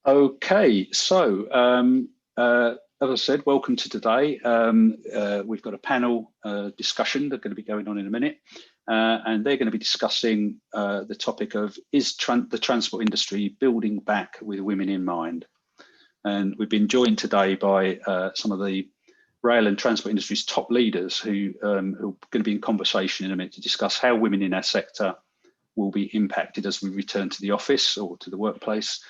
Okay, so as I said, welcome to today. We've got a panel discussion that's going to be going on in a minute, and they're going to be discussing the topic of the transport industry building back with women in mind. And we've been joined today by some of the rail and transport industry's top leaders who are going to be in conversation in a minute to discuss how women in our sector will be impacted as we return to the office or to the workplace.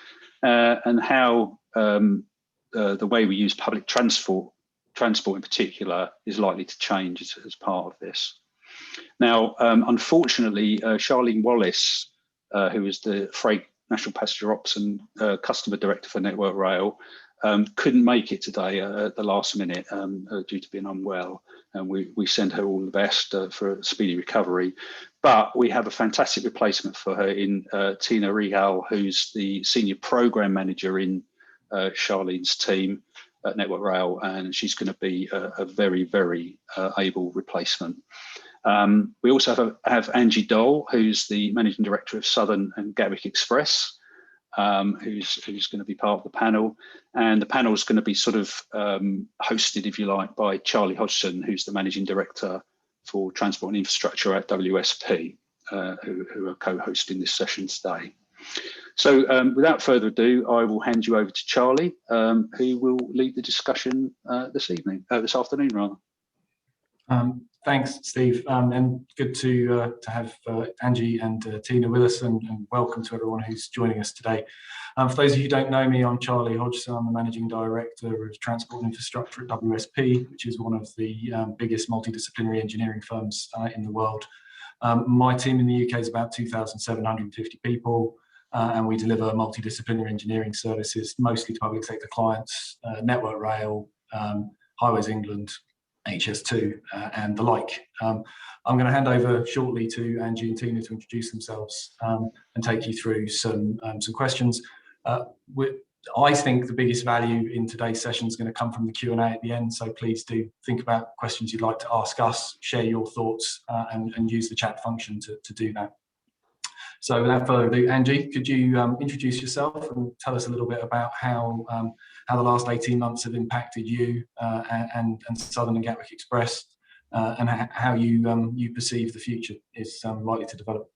And how the way we use public transport in particular is likely to change as part of this. Now, unfortunately, Charlene Wallace, who is the Freight National Passenger Ops and Customer Director for Network Rail, couldn't make it today at the last minute due to being unwell. And we send her all the best for a speedy recovery. But we have a fantastic replacement for her in Tina Rehal, who's the Senior Program Manager in Charlene's team at Network Rail, and she's going to be a very, very able replacement. We also have Angie Dole, who's the Managing Director of Southern and Gatwick Express, who's going to be part of the panel. And the panel is going to be sort of hosted, if you like, by Charlie Hodgson, who's the Managing Director for Transport and Infrastructure at WSP, who are co-hosting this session today. So without further ado, I will hand you over to Charlie, who will lead the discussion this afternoon, rather. Thanks, Steve, and good to have Angie and Tina with us, and welcome to everyone who's joining us today. For those of you who don't know me, I'm Charlie Hodgson. I'm the Managing Director of Transport and Infrastructure at WSP, which is one of the biggest multidisciplinary engineering firms in the world. My team in the UK is about 2,750 people, and we deliver multidisciplinary engineering services, mostly to public sector clients, Network Rail, Highways England, HS2 and the like. I'm going to hand over shortly to Angie and Tina to introduce themselves and take you through some questions. I think the biggest value in today's session is going to come from the Q&A at the end, so please do think about questions you'd like to ask us, share your thoughts and use the chat function to do that. So without further ado, Angie, could you introduce yourself and tell us a little bit about how the last 18 months have impacted you and Southern and Gatwick Express, and how you perceive the future is likely to develop?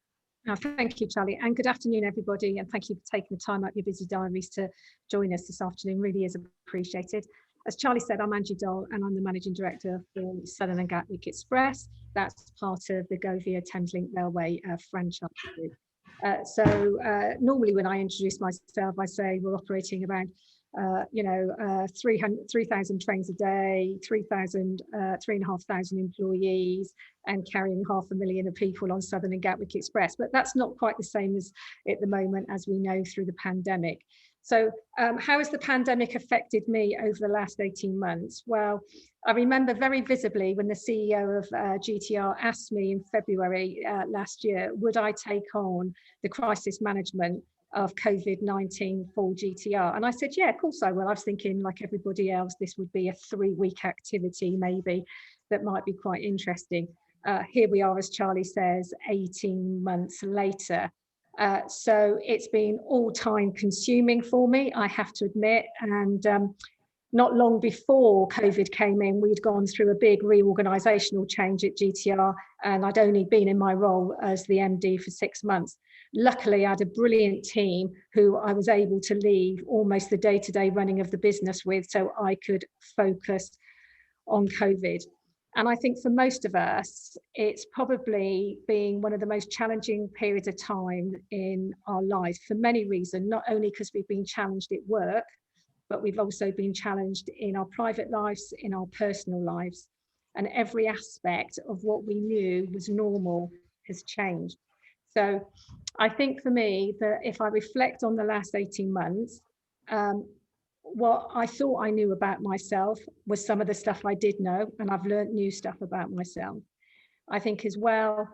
Thank you, Charlie, and good afternoon, everybody, and thank you for taking the time out of your busy diaries to join us this afternoon. Really is appreciated. As Charlie said, I'm Angie Dole, and I'm the Managing Director for Southern and Gatwick Express. That's part of the GoVia Thameslink Railway franchise group. Normally when I introduce myself, I say we're operating around 3,000 trains a day, 3,500 employees, and carrying 500,000 of people on Southern and Gatwick Express. But that's not quite the same as at the moment, as we know, through the pandemic. So how has the pandemic affected me over the last 18 months? Well, I remember very visibly when the CEO of GTR asked me in February last year, would I take on the crisis management of COVID-19 for GTR? And I said, yeah, of course I will. I was thinking, like everybody else, this would be a 3-week activity maybe that might be quite interesting. Here we are, as Charlie says, 18 months later. So it's been all time consuming for me, I have to admit. And not long before COVID came in, we'd gone through a big reorganisational change at GTR, and I'd only been in my role as the MD for 6 months. Luckily, I had a brilliant team who I was able to leave almost the day-to-day running of the business with, so I could focus on COVID. And I think for most of us, it's probably been one of the most challenging periods of time in our lives for many reasons, not only because we've been challenged at work, but we've also been challenged in our private lives, in our personal lives. And every aspect of what we knew was normal has changed. So I think for me, that if I reflect on the last 18 months, what I thought I knew about myself was some of the stuff I did know, and I've learned new stuff about myself. I think as well,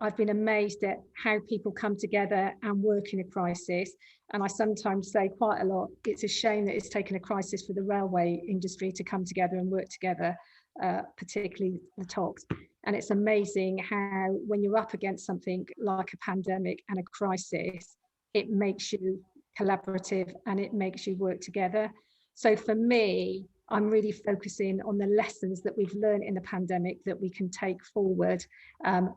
I've been amazed at how people come together and work in a crisis. And I sometimes say quite a lot, it's a shame that it's taken a crisis for the railway industry to come together and work together, particularly the talks. And it's amazing how when you're up against something like a pandemic and a crisis, it makes you collaborative, and it makes you work together. So for me, I'm really focusing on the lessons that we've learned in the pandemic that we can take forward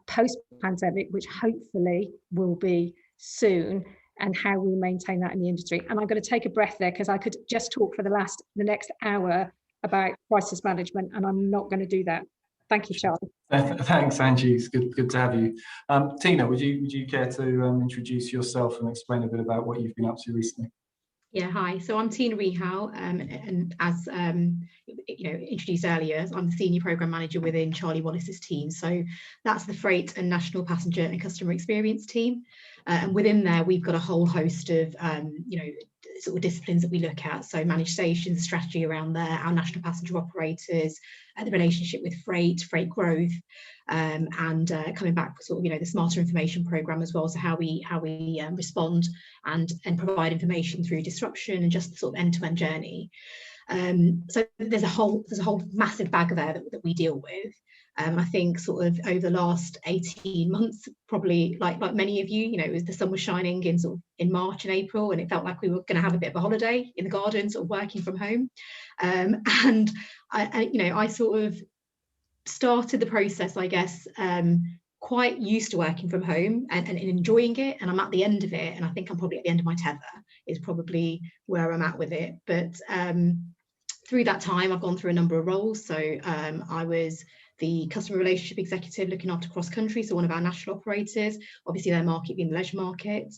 post-pandemic, which hopefully will be soon, and how we maintain that in the industry. And I'm going to take a breath there, because I could just talk for the next hour about crisis management, and I'm not going to do that. Thank you, Charlie. Thanks, Angie. It's good to have you. Tina, would you care to introduce yourself and explain a bit about what you've been up to recently? Yeah, hi. So I'm Tina Rehal, and as introduced earlier, I'm the Senior Programme Manager within Charlie Wallace's team. So that's the Freight and National Passenger and Customer Experience team. And within there, we've got a whole host of, sort of disciplines that we look at. So managed stations, strategy around there, our national passenger operators, the relationship with freight growth, and coming back sort of, the Smarter Information Programme as well. So how we respond and provide information through disruption and just the sort of end-to-end journey. So there's a whole massive bag there that we deal with. I think sort of over the last 18 months, probably like many of you, the sun was shining in March and April, and it felt like we were going to have a bit of a holiday in the garden, sort of working from home. And I sort of started the process, I guess, quite used to working from home and enjoying it, and I'm at the end of it, and I think I'm probably at the end of my tether is probably where I'm at with it. But through that time, I've gone through a number of roles. So I was the customer relationship executive looking after cross country, so one of our national operators, obviously their market being the leisure market.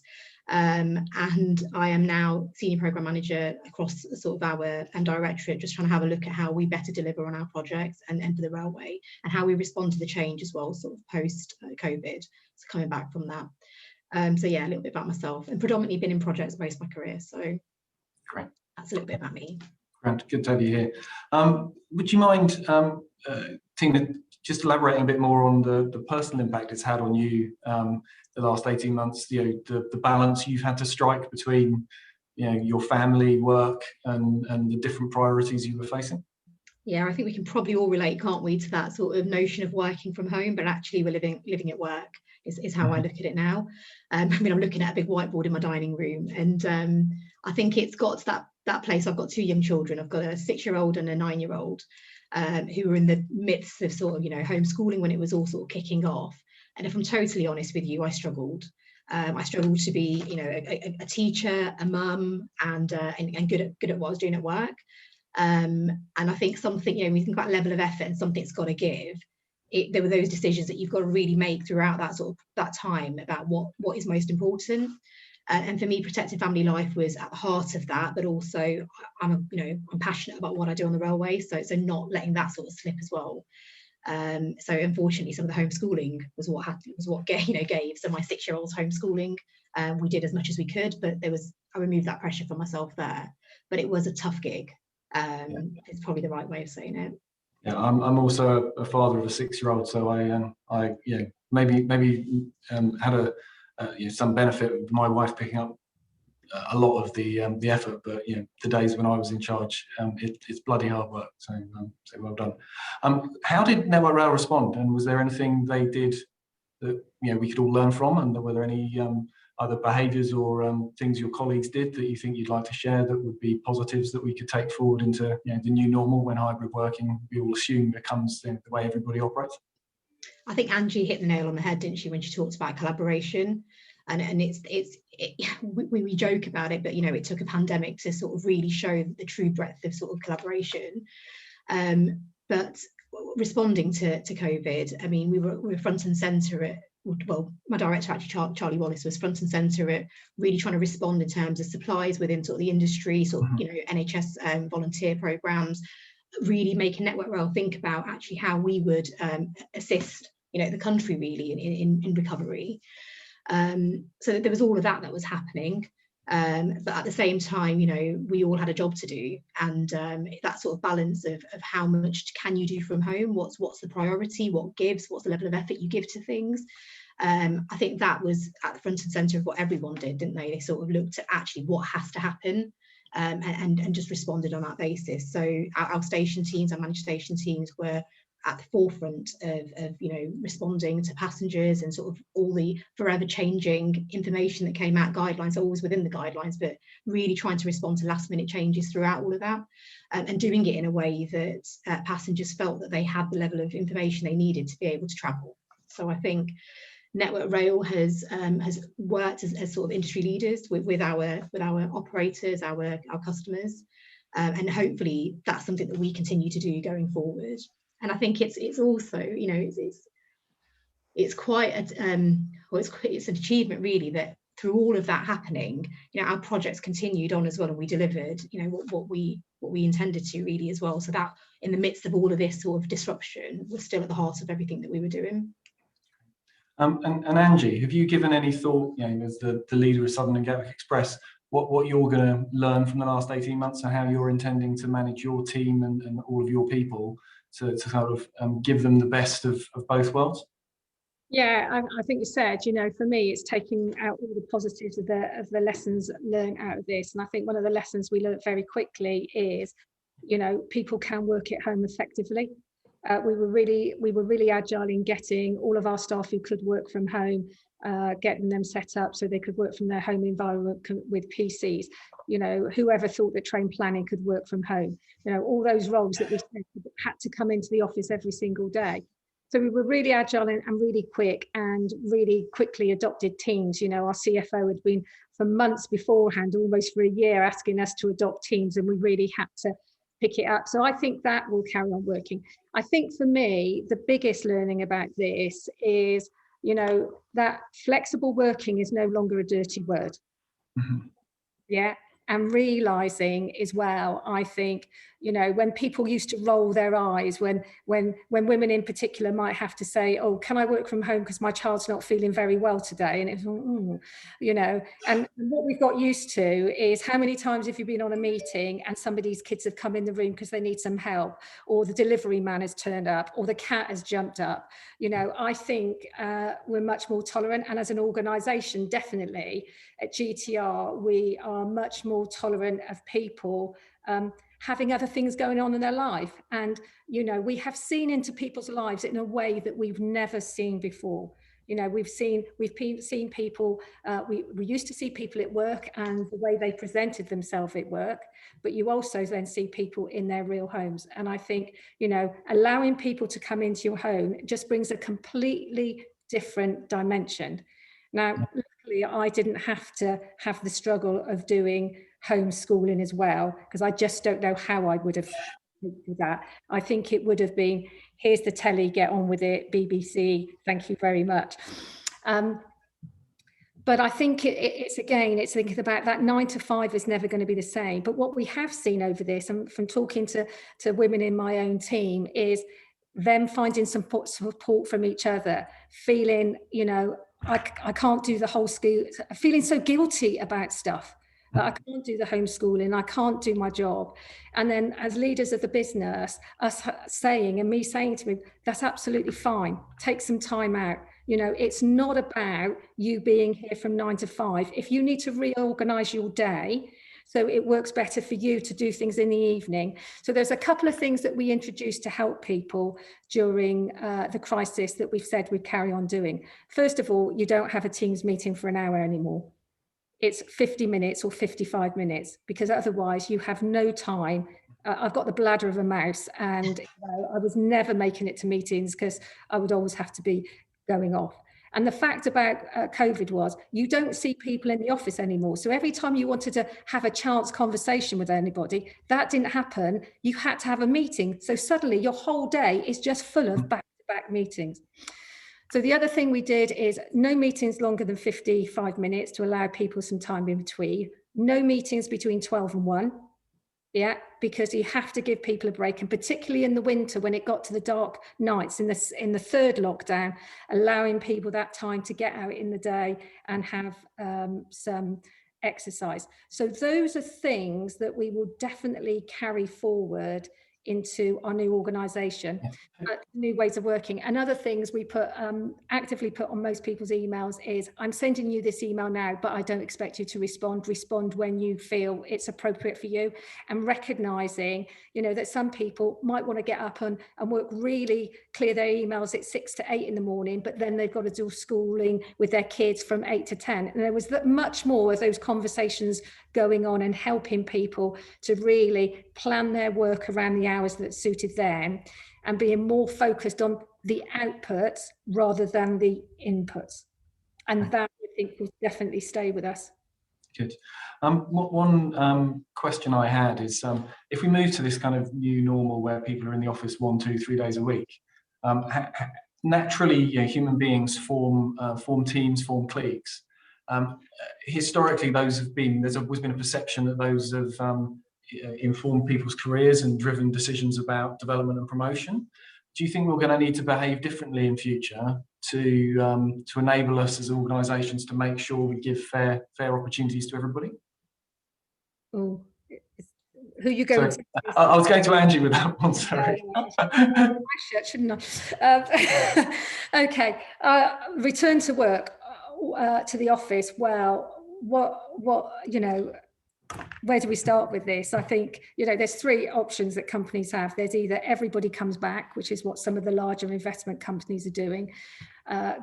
And I am now senior programme manager across sort of our directorate, just trying to have a look at how we better deliver on our projects and for the railway, and how we respond to the change as well, sort of post COVID, so coming back from that. So yeah, a little bit about myself, and predominantly been in projects most of my career, so great. That's a little bit about me. Grant, good to have you here. Would you mind, Tina, just elaborating a bit more on the personal impact it's had on you the last 18 months, the balance you've had to strike between your family, work, and the different priorities you were facing? Yeah, I think we can probably all relate, can't we, to that sort of notion of working from home, but actually we're living at work is how I look at it now. I mean, I'm looking at a big whiteboard in my dining room, and I think it's got to that place. I've got two young children. I've got a 6-year-old and a 9-year-old who were in the midst of sort of, homeschooling when it was all sort of kicking off. And if I'm totally honest with you, I struggled. I struggled to be, a teacher, a mum, and good at what I was doing at work. And I think something, when you think about level of effort and something's got to give, there were those decisions that you've got to really make throughout that time about what is most important. And for me, protecting family life was at the heart of that, but also I'm passionate about what I do on the railway, so not letting that sort of slip as well. So unfortunately, some of the homeschooling was what gave. So my 6-year-old's homeschooling, we did as much as we could, but I removed that pressure for myself there. But it was a tough gig. It's probably the right way of saying it. Yeah, I'm also a father of a 6-year-old, so I maybe had some benefit of my wife picking up a lot of the effort, but the days when I was in charge, it's bloody hard work. So well done. How did Network Rail respond, and was there anything they did that we could all learn from, and were there any other behaviours or things your colleagues did that you think you'd like to share that would be positives that we could take forward into the new normal when hybrid working, we all assume, becomes the way everybody operates? I think Angie hit the nail on the head, didn't she, when she talked about collaboration, and we joke about it, but it took a pandemic to sort of really show the true breadth of sort of collaboration. But responding to COVID, I mean, we were front and centre my director, actually, Charlie Wallace, was front and centre at really trying to respond in terms of supplies within sort of the industry, sort of, NHS volunteer programmes, really making Network Rail think about actually how we would assist, the country really in recovery. So there was all of that was happening. But at the same time, we all had a job to do, and that sort of balance of how much can you do from home, what's the priority, what gives, what's the level of effort you give to things. I think that was at the front and centre of what everyone did, didn't they? They sort of looked at actually what has to happen, and just responded on that basis. So our station teams, our managed station teams were at the forefront of responding to passengers and sort of all the forever changing information that came out, guidelines always within the guidelines, but really trying to respond to last minute changes throughout all of that, and doing it in a way that passengers felt that they had the level of information they needed to be able to travel. So I think Network Rail has worked as sort of industry leaders with our operators, our customers, and hopefully that's something that we continue to do going forward. And I think it's also, it's quite it's an achievement really that through all of that happening, our projects continued on as well, and we delivered what we intended to really as well. So that in the midst of all of this sort of disruption, we're still at the heart of everything that we were doing. And Angie, have you given any thought, as the leader of Southern and Gatwick Express, what you're going to learn from the last 18 months and how you're intending to manage your team and all of your people to kind of give them the best of both worlds? Yeah, I think you said, for me, it's taking out all the positives of the lessons learned out of this. And I think one of the lessons we learned very quickly is, people can work at home effectively. We were really agile in getting all of our staff who could work from home, getting them set up so they could work from their home environment with PCs. Whoever thought that train planning could work from home? All those roles that we had to come into the office every single day. So we were really agile and really quick, and really quickly adopted Teams. Our CFO had been for months beforehand, almost for a year, asking us to adopt Teams, and we really had to pick it up. So I think that will carry on working. I think for me, the biggest learning about this is, that flexible working is no longer a dirty word. Mm-hmm. Yeah. And realizing as well, I think, when people used to roll their eyes, when women in particular might have to say, oh, can I work from home because my child's not feeling very well today? And it's, and what we've got used to is how many times have you been on a meeting and somebody's kids have come in the room because they need some help, or the delivery man has turned up, or the cat has jumped up. I think we're much more tolerant. And as an organisation, definitely at GTR, we are much more tolerant of people having other things going on in their life. And, we have seen into people's lives in a way that we've never seen before. We've seen people, we used to see people at work and the way they presented themselves at work, but you also then see people in their real homes. And I think, allowing people to come into your home just brings a completely different dimension. Now, luckily, I didn't have to have the struggle of doing homeschooling as well, because I just don't know how I would have done that. I think it would have been, here's the telly, get on with it, BBC, thank you very much. But I think it's thinking about that 9 to 5 is never going to be the same. But what we have seen over this, and from talking to women in my own team, is them finding some support from each other, feeling, I can't do the whole school, feeling so guilty about stuff. I can't do the homeschooling, I can't do my job. And then as leaders of the business, us saying, and me saying to me, that's absolutely fine, take some time out. It's not about you being here from 9 to 5. If you need to reorganize your day so it works better for you to do things in the evening. So there's a couple of things that we introduced to help people during the crisis that we've said we'd carry on doing. First of all, you don't have a Teams meeting for an hour anymore. It's 50 minutes or 55 minutes, because otherwise you have no time. I've got the bladder of a mouse, and I was never making it to meetings because I would always have to be going off. And the fact about COVID was you don't see people in the office anymore. So every time you wanted to have a chance conversation with anybody, that didn't happen. You had to have a meeting. So suddenly your whole day is just full of back-to-back meetings. So the other thing we did is no meetings longer than 55 minutes to allow people some time in between. No meetings between 12 and 1. Yeah, because you have to give people a break, and particularly in the winter when it got to the dark nights in the third lockdown, allowing people that time to get out in the day and have some exercise. So those are things that we will definitely carry forward into our new organisation, new ways of working. And other things we put actively put on most people's emails is, I'm sending you this email now, but I don't expect you to respond. Respond when you feel it's appropriate for you. And recognising, you know, that some people might want to get up and work really, clear their emails at 6 to 8 in the morning, but then they've got to do schooling with their kids from 8 to 10. And there was much more of those conversations going on and helping people to really plan their work around the hours that suited them, and being more focused on the outputs rather than the inputs. And that, I think, will definitely stay with us. Good. One question I had is, if we move to this kind of new normal where people are in the office 1, 2, 3 days a week, naturally, you know, human beings form teams, form cliques. Historically, there's always been a perception that those have informed people's careers and driven decisions about development and promotion. Do you think we're going to need to behave differently in future to enable us as organisations to make sure we give fair opportunities to everybody? Oh, who are you going to? I was going to Angie with that one, sorry. Shouldn't I? Okay, return to work, to the office. Well, what you know, where do we start with this? I think, you know, there's 3 options that companies have. There's either everybody comes back, which is what some of the larger investment companies are doing,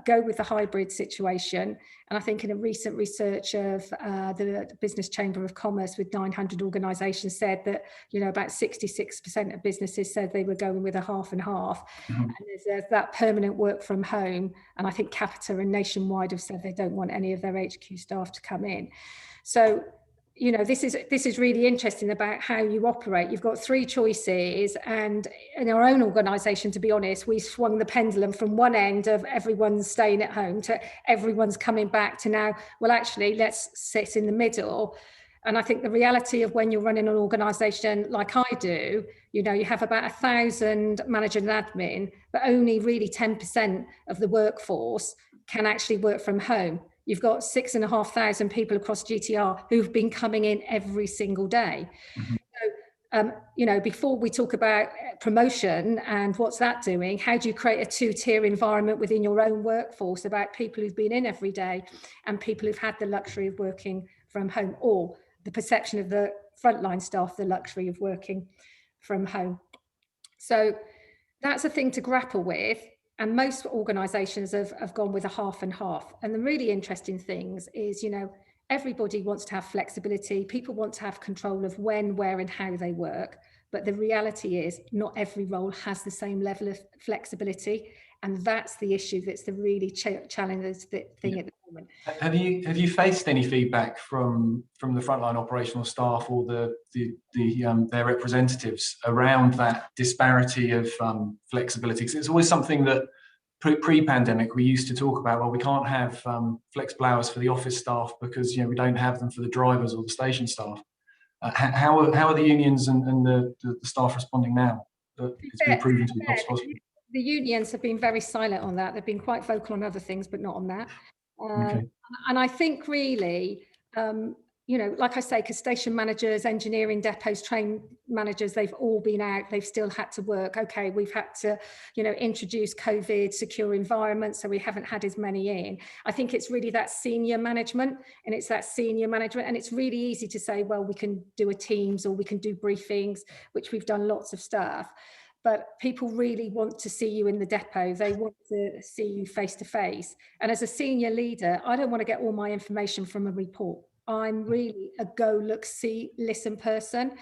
go with the hybrid situation. And I think in a recent research of the Business Chamber of Commerce with 900 organisations said that, you know, about 66% of businesses said they were going with a half and half. Mm-hmm. And there's that permanent work from home. And I think Capita and Nationwide have said they don't want any of their HQ staff to come in. So, you know, this is really interesting about how you operate. You've got 3 choices, and in our own organisation, to be honest, we swung the pendulum from one end of everyone's staying at home to everyone's coming back to now, well, actually, let's sit in the middle. And I think the reality of when you're running an organisation like I do, you know, you have about 1,000 manager and admin, but only really 10% of the workforce can actually work from home. You've got 6,500 people across GTR who've been coming in every single day. Mm-hmm. So, you know, before we talk about promotion and what's that doing, how do you create a 2-tier environment within your own workforce about people who've been in every day and people who've had the luxury of working from home, or the perception of the frontline staff, the luxury of working from home? So that's a thing to grapple with. And most organisations have gone with a half and half. And the really interesting things is, you know, everybody wants to have flexibility. People want to have control of when, where and how they work. But the reality is not every role has the same level of flexibility. And that's the issue that's the really challenging thing at the moment. Have you faced any feedback from the frontline operational staff or their representatives around that disparity of flexibility? Because it's always something that pre-pandemic we used to talk about. Well, we can't have flexible hours for the office staff because, you know, we don't have them for the drivers or the station staff. How are the unions and the staff responding now that it's been proven to be possible? The unions have been very silent on that. They've been quite vocal on other things, but not on that. Okay. And I think really, you know, like I say, because station managers, engineering depots, train managers, they've all been out. They've still had to work. Okay, we've had to, you know, introduce COVID secure environments, so we haven't had as many in. I think it's really that senior management, and it's really easy to say, well, we can do a Teams or we can do briefings, which we've done lots of stuff. But people really want to see you in the depot. They want to see you face to face. And as a senior leader, I don't want to get all my information from a report. I'm really a go, look, see, listen person.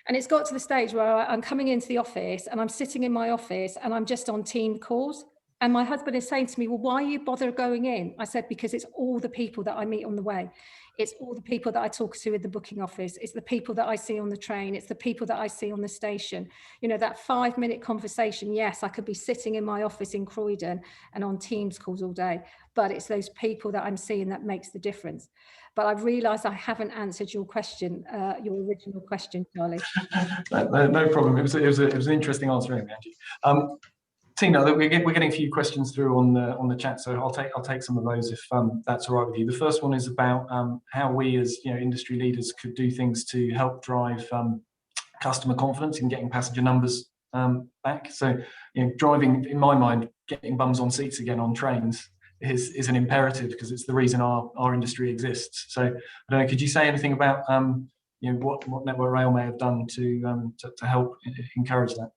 And it's got to the stage where I'm coming into the office and I'm sitting in my office and I'm just on team calls. And my husband is saying to me, well, why you bother going in? I said, because it's all the people that I meet on the way. It's all the people that I talk to at the booking office. It's the people that I see on the train. It's the people that I see on the station. You know, that 5-minute conversation. Yes, I could be sitting in my office in Croydon and on Teams calls all day, but it's those people that I'm seeing that makes the difference. But I've realised I haven't answered your question, your original question, Charlie. No problem. It was an interesting answer, Angie. Tina, we're getting a few questions through on the chat, so I'll take some of those if that's all right with you. The first one is about how we as, you know, industry leaders could do things to help drive customer confidence in getting passenger numbers back. So, driving, in my mind, getting bums on seats again on trains is an imperative, because it's the reason our industry exists. So, I don't know, could you say anything about what Network Rail may have done to help encourage that?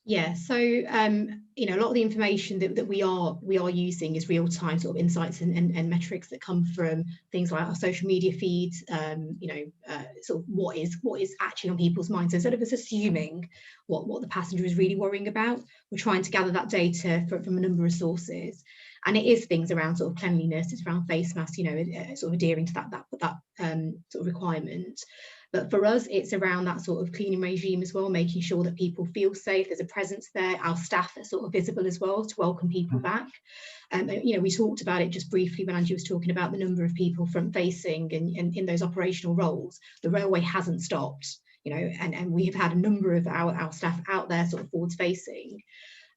Yeah, so a lot of the information that we are using is real-time sort of insights and metrics that come from things like our social media feeds. Sort of what is actually on people's minds. So instead of us assuming what the passenger is really worrying about, we're trying to gather that data from a number of sources. And it is things around sort of cleanliness, it's around face masks, sort of adhering to that sort of requirement. But for us, it's around that sort of cleaning regime as well, making sure that people feel safe, there's a presence there, our staff are sort of visible as well to welcome people back. We talked about it just briefly when Angie was talking about the number of people front facing and in those operational roles. The railway hasn't stopped, and we have had a number of our staff out there sort of forwards facing.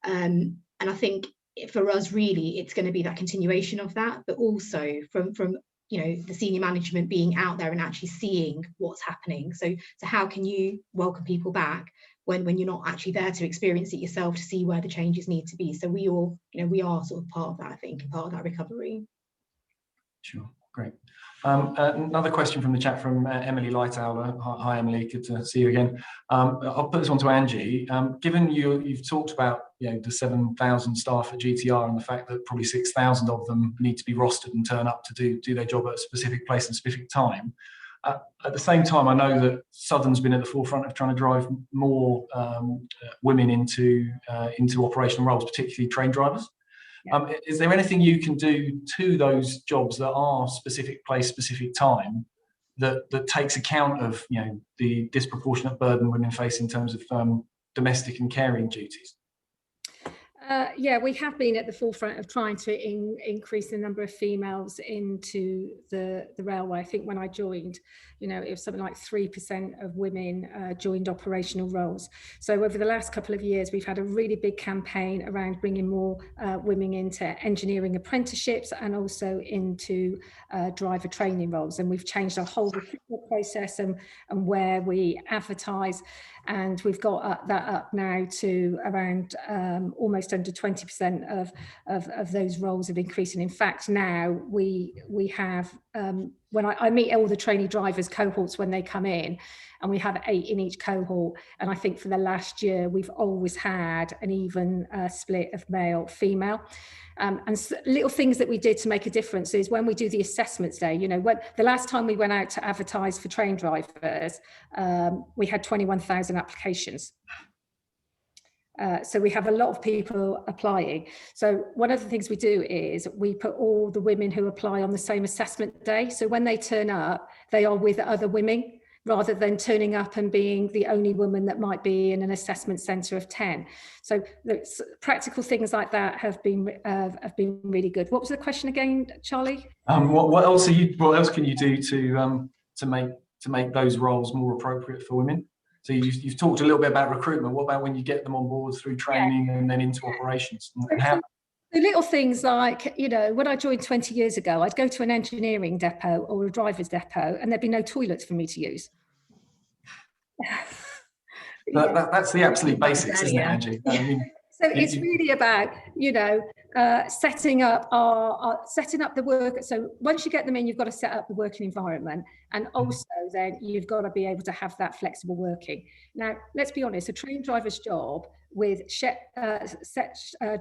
And I think for us, really, it's going to be that continuation of that, but also from the senior management being out there and actually seeing what's happening. So how can you welcome people back when you're not actually there to experience it yourself, to see where the changes need to be? So we are sort of part of that, I think, and part of that recovery. Sure, great. Another question from the chat from Emily Lightowler. Hi Emily, good to see you again. I'll put this one to Angie. Given you've talked about the 7,000 staff at GTR and the fact that probably 6,000 of them need to be rostered and turn up to do their job at a specific place and a specific time. At the same time, I know that Southern's been at the forefront of trying to drive more women into operational roles, particularly train drivers. Yeah. Is there anything you can do to those jobs that are specific place, specific time, that takes account of the disproportionate burden women face in terms of domestic and caring duties? Yeah, we have been at the forefront of trying to increase the number of females into the railway. I think when I joined, it was something like 3% of women joined operational roles. So over the last couple of years, we've had a really big campaign around bringing more women into engineering apprenticeships and also into driver training roles. And we've changed our whole recruitment process and where we advertise. And we've got that up now to around almost under 20% of those roles have increased. And in fact, now we have, when I meet all the trainee drivers cohorts when they come in, and we have 8 in each cohort. And I think for the last year, we've always had an even split of male, female. And little things that we did to make a difference is when we do the assessments day, when the last time we went out to advertise for train drivers, we had 21,000 applications. So we have a lot of people applying. So one of the things we do is we put all the women who apply on the same assessment day. So when they turn up, they are with other women, rather than turning up and being the only woman that might be in an assessment centre of 10. So practical things like that have been really good. What was the question again, Charlie? What else can you do to make those roles more appropriate for women? So you've talked a little bit about recruitment. What about when you get them on board through training and then into operations? And how? The little things like, when I joined 20 years ago, I'd go to an engineering depot or a driver's depot and there'd be no toilets for me to use. That's the absolute basics, isn't it, Angie? So it's really about, setting up the work. So once you get them in, you've got to set up the working environment. And also then you've got to be able to have that flexible working. Now, let's be honest, a train driver's job with set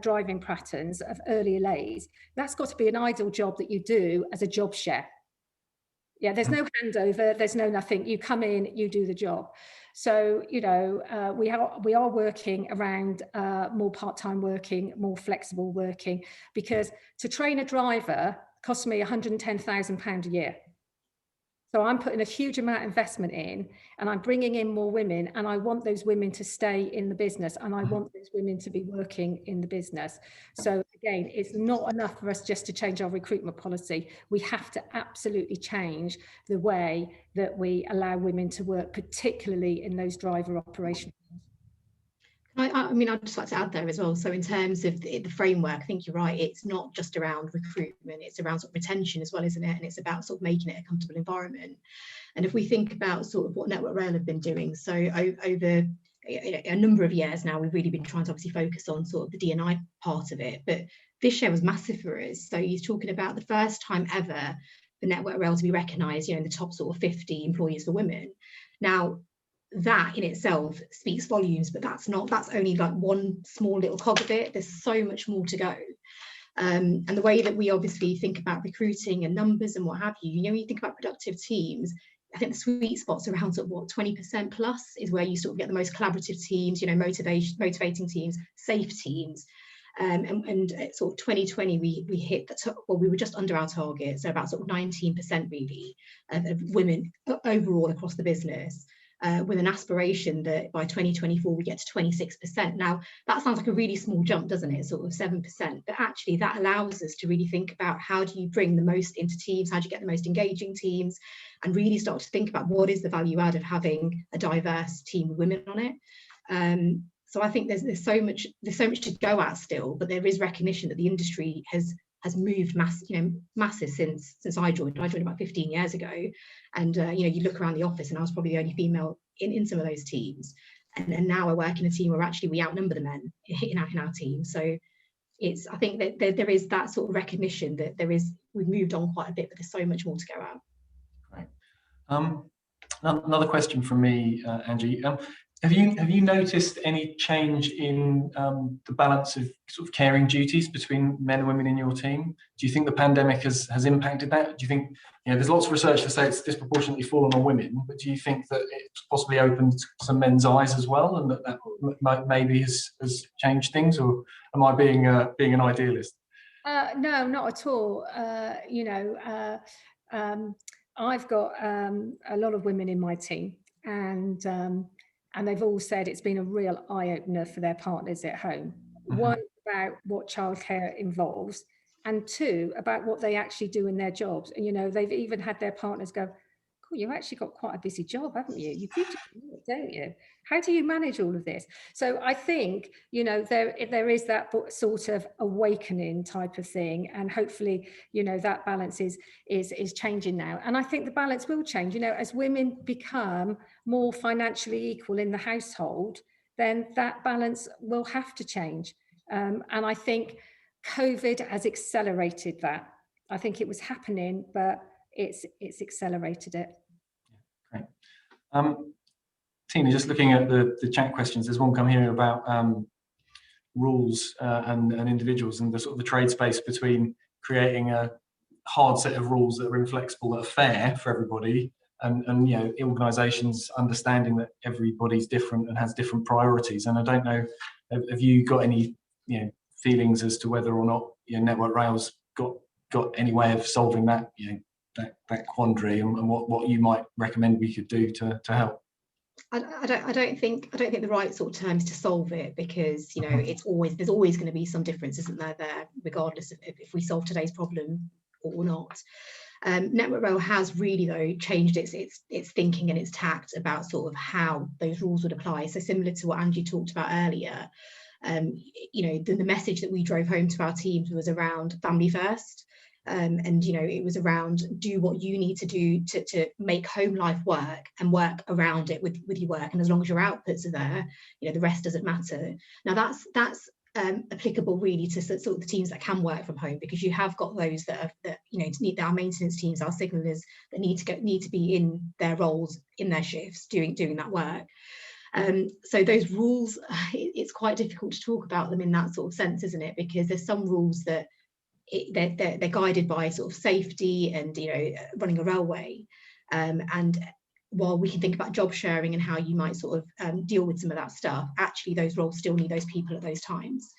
driving patterns of earlier lays, that's got to be an ideal job that you do as a job share. Yeah, there's no handover, there's no nothing. You come in, you do the job. So, we are working around more part-time working, more flexible working, because to train a driver costs me £110,000 a year. So I'm putting a huge amount of investment in, and I'm bringing in more women, and I want those women to stay in the business, and I want those women to be working in the business. So again, it's not enough for us just to change our recruitment policy. We have to absolutely change the way that we allow women to work, particularly in those driver operations. I'd just like to add there as well. So in terms of the framework, I think you're right. It's not just around recruitment, it's around sort of retention as well, isn't it? And it's about sort of making it a comfortable environment. And if we think about sort of what Network Rail have been doing, so over a number of years now, we've really been trying to obviously focus on sort of the D&I part of it, but this year was massive for us. So you're talking about the first time ever for Network Rail to be recognised, in the top sort of 50 employers for women. Now, that in itself speaks volumes, but that's only like one small little cog of it. There's so much more to go. And the way that we obviously think about recruiting and numbers and what have you, when you think about productive teams, I think the sweet spot's around sort of what 20% plus is where you sort of get the most collaborative teams, motivating teams, safe teams. And at sort of 2020, we hit the top, well, we were just under our target, so about sort of 19% really of women overall across the business. With an aspiration that by 2024 we get to 26%. Now that sounds like a really small jump, doesn't it? Sort of 7%, but actually that allows us to really think about how do you bring the most into teams, how do you get the most engaging teams, and really start to think about what is the value add of having a diverse team of women on it. So I think there's so much to go at still, but there is recognition that the industry has moved massive since I joined. I joined about 15 years ago, and you look around the office, and I was probably the only female in some of those teams, and now I work in a team where actually we outnumber the men in our team. So I think that there is that sort of recognition that we've moved on quite a bit, but there's so much more to go at. Great. Another question from me, Angie. Have you noticed any change in the balance of sort of caring duties between men and women in your team? Do you think the pandemic has impacted that? Do you think, there's lots of research to say it's disproportionately fallen on women, but do you think that it's possibly opened some men's eyes as well, and that maybe has changed things, or am I being an idealist? No, not at all. I've got a lot of women in my team, and they've all said it's been a real eye-opener for their partners at home. Mm-hmm. One, about what childcare involves, and two, about what they actually do in their jobs. And, they've even had their partners go, cool, you've actually got quite a busy job, haven't you? You do, don't you? How do you manage all of this? So I think, there is that sort of awakening type of thing. And hopefully, that balance is changing now. And I think the balance will change, as women become more financially equal in the household, then that balance will have to change. And I think COVID has accelerated that. I think it was happening, but it's accelerated it. Great. Tina, just looking at the chat questions, there's one come here about rules and individuals, and the sort of the trade space between creating a hard set of rules that are inflexible, that are fair for everybody, and organisations understanding that everybody's different and has different priorities. And I don't know, have you got any feelings as to whether or not Network Rail's got any way of solving that that quandary, and what you might recommend we could do to help? I don't think the right sort of terms to solve it, because there's always going to be some difference, isn't there, regardless of if we solve today's problem or not. Network Rail has really though changed its thinking and its tact about sort of how those rules would apply. So similar to what Angie talked about earlier, the message that we drove home to our teams was around family first. And it was around do what you need to do to make home life work, and work around it with your work, and as long as your outputs are there, the rest doesn't matter. Now that's applicable really to sort of the teams that can work from home, because you have got those that need our maintenance teams, our signallers that need to be in their roles, in their shifts, doing that work. So those rules, it's quite difficult to talk about them in that sort of sense, isn't it? Because there's some rules that they're guided by sort of safety and running a railway, and while we can think about job sharing and how you might sort of deal with some of that stuff, actually those roles still need those people at those times.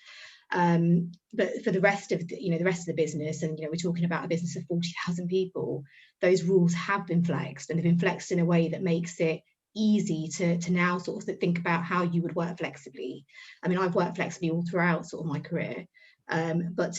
But for the rest of the business, and we're talking about a business of 40,000 people, those rules have been flexed, and they've been flexed in a way that makes it easy to now sort of think about how you would work flexibly. I mean, I've worked flexibly all throughout sort of my career. But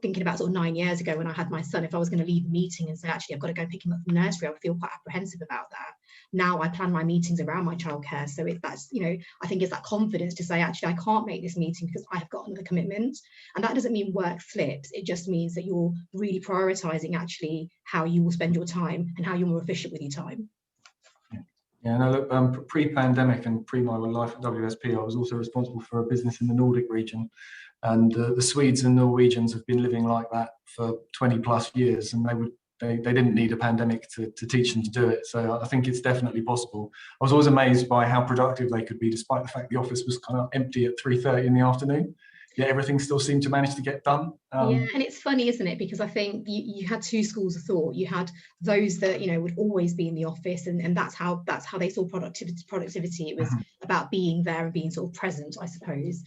thinking about sort of 9 years ago when I had my son, if I was going to leave a meeting and say, actually, I've got to go pick him up from nursery, I would feel quite apprehensive about that. Now I plan my meetings around my childcare. So I think it's that confidence to say, actually, I can't make this meeting because I have got another commitment. And that doesn't mean work slips. It just means that you're really prioritising actually how you will spend your time and how you're more efficient with your time. Yeah, no, look, pre-pandemic and pre my life at WSP, I was also responsible for a business in the Nordic region, and the Swedes and Norwegians have been living like that for 20 plus years, and they didn't need a pandemic to teach them to do it. So I think it's definitely possible. I was always amazed by how productive they could be, despite the fact the office was kind of empty at 3:30 in the afternoon. Yet everything still seemed to manage to get done. Yeah, and it's funny, isn't it? Because I think you had two schools of thought. You had those that, you know, would always be in the office, and that's how they saw productivity. It was about being there and being sort of present, I suppose.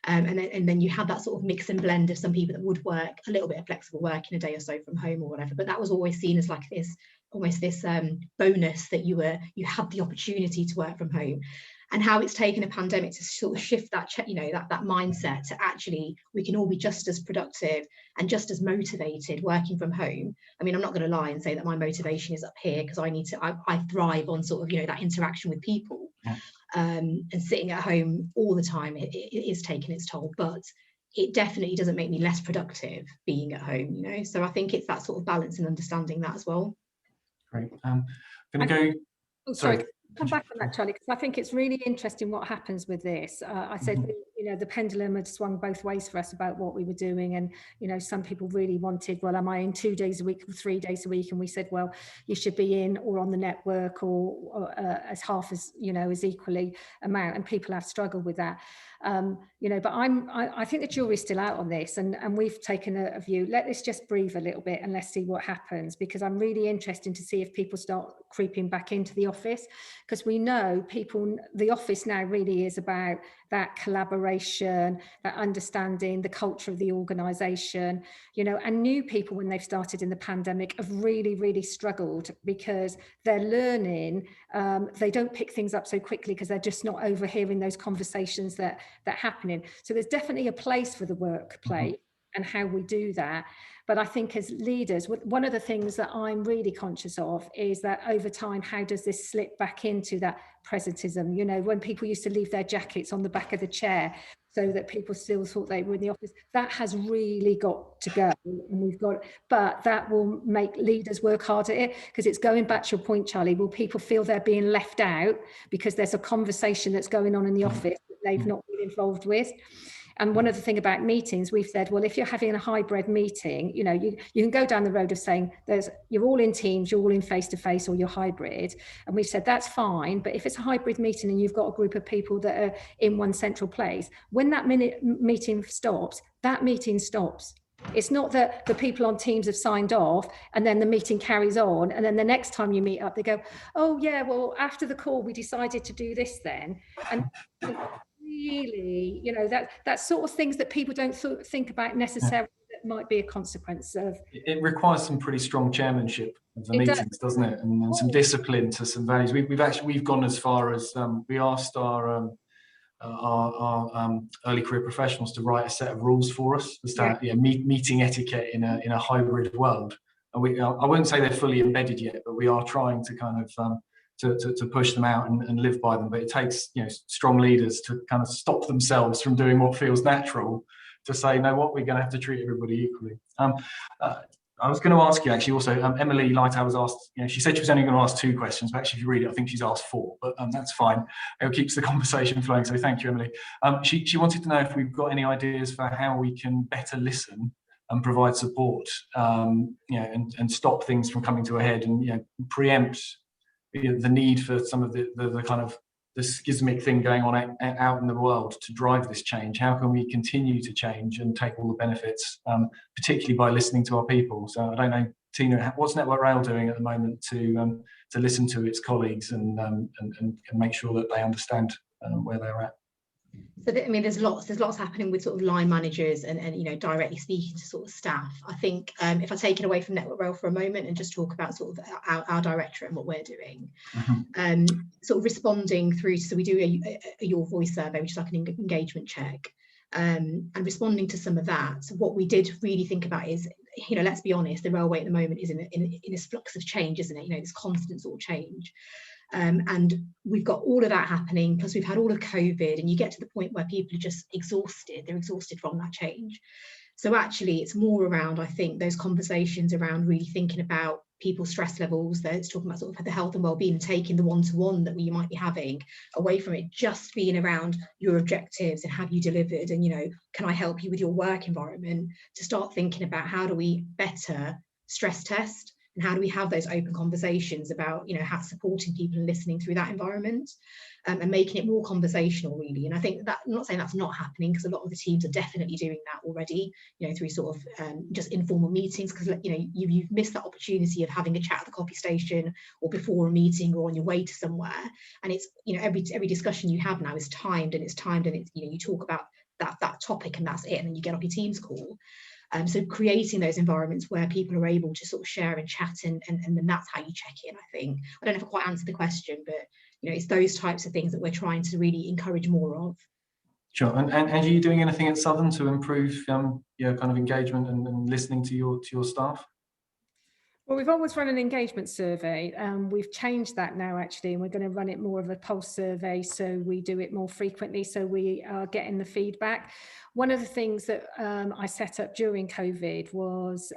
And then you had that sort of mix and blend of some people that would work a little bit of flexible working a day or so from home or whatever. But that was always seen as like this, almost this bonus that you had the opportunity to work from home. And how it's taken a pandemic to sort of shift that, you know, that mindset to actually we can all be just as productive and just as motivated working from home. I mean, I'm not going to lie and say that my motivation is up here, because I thrive on sort of, you know, that interaction with people. Yeah. And sitting at home all the time, it is taking its toll, but it definitely doesn't make me less productive being at home, you know. So I think it's that sort of balance and understanding that as well. Great. I'm going to go. Oh, sorry. Come back on that, Charlie, because I think it's really interesting what happens with this. I said, you know, the pendulum had swung both ways for us about what we were doing, and you know, some people really wanted, well, am I in 2 days a week or 3 days a week? And we said, well, you should be in or on the network, or as half as, you know, as equally amount, and people have struggled with that. You know, but I think the jury's still out on this, and we've taken a view, let this just breathe a little bit and let's see what happens, because I'm really interested to see if people start creeping back into the office, because we know the office now really is about that collaboration, that understanding, the culture of the organisation, you know. And new people, when they've started in the pandemic, have really, really struggled, because they're learning, they don't pick things up so quickly because they're just not overhearing those conversations that are happening. So there's definitely a place for the workplace and how we do that. But I think as leaders, one of the things that I'm really conscious of is that over time, how does this slip back into that presentism? You know, when people used to leave their jackets on the back of the chair so that people still thought they were in the office, that has really got to go. And but that will make leaders work hard at it, because it's going back to your point, Charlie. Will people feel they're being left out because there's a conversation that's going on in the office that they've not been involved with? And one of the things about meetings, we've said, well, if you're having a hybrid meeting, you know, you can go down the road of saying you're all in Teams, you're all in face-to-face, or you're hybrid. And we've said that's fine. But if it's a hybrid meeting and you've got a group of people that are in one central place, when that meeting stops, that meeting stops. It's not that the people on Teams have signed off and then the meeting carries on, and then the next time you meet up, they go, oh yeah, well, after the call, we decided to do this then. And really, you know, that's sort of things that people don't think about necessarily, that might be a consequence of. It requires some pretty strong chairmanship of the meetings, doesn't it? And some discipline to some values. We've gone as far as we asked our early career professionals to write a set of rules for us as to meeting etiquette in a hybrid world. And I wouldn't say they're fully embedded yet, but we are trying to kind of to push them out and live by them. But it takes, you know, strong leaders to kind of stop themselves from doing what feels natural, to say, no, what, we're going to have to treat everybody equally. I was going to ask you actually also, Emily Lighthouse was asked, you know, she said she was only going to ask 2 questions, but actually if you read it, I think she's asked 4, but that's fine. It keeps the conversation flowing, so thank you, Emily. She wanted to know if we've got any ideas for how we can better listen and provide support, you know, and stop things from coming to a head, and, you know, preempt the need for some of the kind of the schismic thing going on out in the world to drive this change. How can we continue to change and take all the benefits, particularly by listening to our people? So I don't know, Tina, what's Network Rail doing at the moment to listen to its colleagues and make sure that they understand where they're at? So I mean, there's lots happening with sort of line managers and you know, directly speaking to sort of staff. I think if I take it away from Network Rail for a moment and just talk about sort of our directorate and what we're doing, sort of responding through. So we do a Your Voice survey, which is like an engagement check, and responding to some of that. So what we did really think about is, you know, let's be honest, the railway at the moment is in this flux of change, isn't it? You know, this constant sort of change. And we've got all of that happening, plus we've had all of COVID, and you get to the point where people are just exhausted. They're exhausted from that change. So actually it's more around, I think, those conversations around really thinking about people's stress levels. It's talking about sort of the health and well-being, taking the one-to-one that we might be having away from it just being around your objectives and have you delivered, and, you know, can I help you with your work environment, to start thinking about how do we better stress test and how do we have those open conversations about, you know, how supporting people and listening through that environment, and making it more conversational, really. And I think that, I'm not saying that's not happening, because a lot of the teams are definitely doing that already, you know, through sort of just informal meetings, because, you know, you've missed that opportunity of having a chat at the coffee station or before a meeting or on your way to somewhere. And it's, you know, every discussion you have now is timed, and it's, you know, you talk about that topic and that's it, and then you get off your Teams call. So creating those environments where people are able to sort of share and chat, and then that's how you check in, I think. I don't know if I quite answered the question, but, you know, it's those types of things that we're trying to really encourage more of. Sure. And are you doing anything at Southern to improve your kind of engagement and listening to your staff? Well, we've always run an engagement survey. We've changed that now, actually, and we're going to run it more of a pulse survey, so we do it more frequently, so we are getting the feedback. One of the things that I set up during COVID was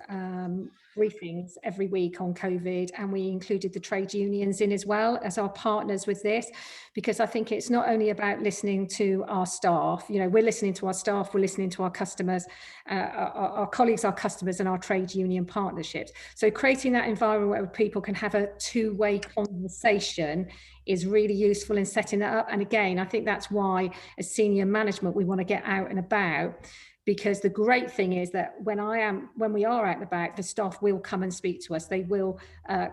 briefings every week on COVID, and we included the trade unions in as well as our partners with this, because I think it's not only about listening to our staff. You know, we're listening to our staff, we're listening to our customers, our colleagues, our customers, and our trade union partnerships. So creating that environment where people can have a two-way conversation is really useful in setting that up. And again, I think that's why as senior management, we want to get out and about, because the great thing is that when we are out and about, the staff will come and speak to us. They will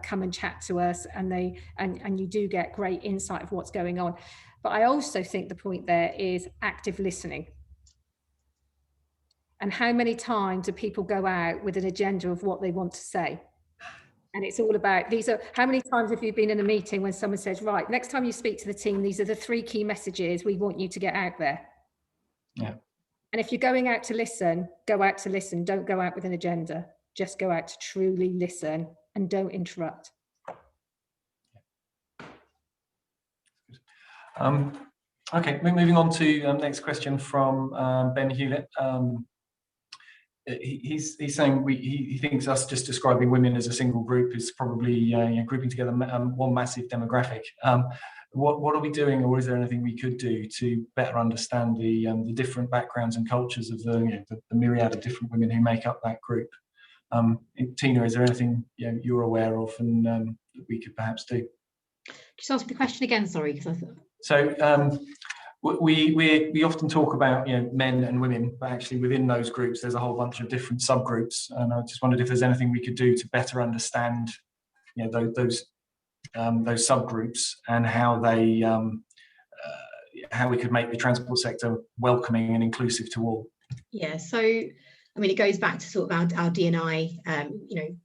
come and chat to us, and you do get great insight of what's going on. But I also think the point there is active listening. And how many times do people go out with an agenda of what they want to say? And it's all about, how many times have you been in a meeting when someone says, right, next time you speak to the team, these are the 3 key messages we want you to get out there. Yeah. And if you're going out to listen, go out to listen. Don't go out with an agenda. Just go out to truly listen and don't interrupt. Okay, moving on to next question from Ben Hewlett. He's saying he thinks us just describing women as a single group is probably grouping together one massive demographic. What are we doing, or is there anything we could do to better understand the different backgrounds and cultures of the myriad of different women who make up that group? Tina, is there anything you're aware of and that we could perhaps do? Just ask me the question again, sorry, because I thought. So we often talk about men and women, but actually within those groups there's a whole bunch of different subgroups, and I just wondered if there's anything we could do to better understand those subgroups and how they how we could make the transport sector welcoming and inclusive to all. Yeah, so I mean, it goes back to sort of our D&I,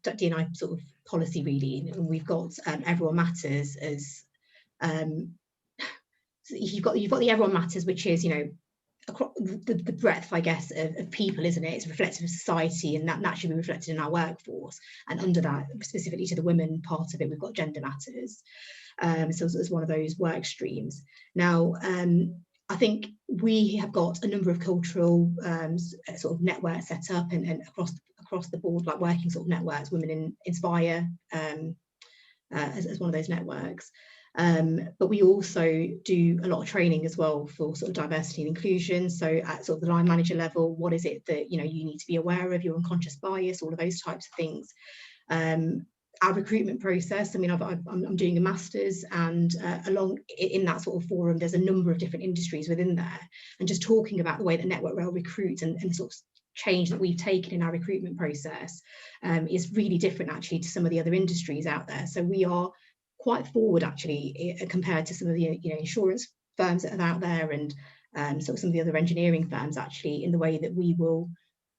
D&I sort of policy, really. And we've got Everyone Matters as you've got the Everyone Matters, which is across the breadth, I guess, of people, isn't it? It's reflective of society, and that should be reflected in our workforce. And under that, specifically to the women part of it, we've got Gender Matters. So it's one of those work streams. Now, I think we have got a number of cultural sort of networks set up, and across the board, like working sort of networks. Women Inspire as one of those networks. But we also do a lot of training as well for sort of diversity and inclusion. So at sort of the line manager level, what is it that you need to be aware of, your unconscious bias, all of those types of things. Our recruitment process, I mean, I'm doing a master's, and along in that sort of forum, there's a number of different industries within there, and just talking about the way that Network Rail recruits and sort of change that we've taken in our recruitment process is really different actually to some of the other industries out there. So we are quite forward actually compared to some of the insurance firms that are out there, and sort of some of the other engineering firms actually, in the way that we will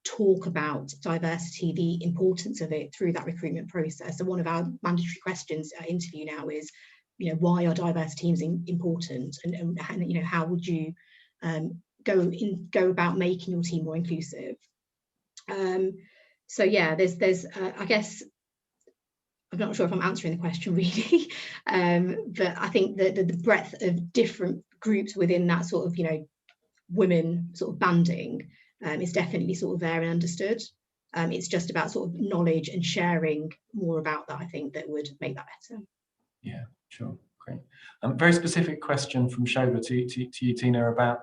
talk about diversity, the importance of it through that recruitment process. So one of our mandatory questions at interview now is, why are diverse teams important, and how would you go about making your team more inclusive? So yeah, there's I guess I'm not sure if I'm answering the question really, but I think that the breadth of different groups within that sort of women sort of banding is definitely sort of there and understood. It's just about sort of knowledge and sharing more about that, I think, that would make that better. Yeah, sure. Great. Very specific question from Shobha to you, Tina, about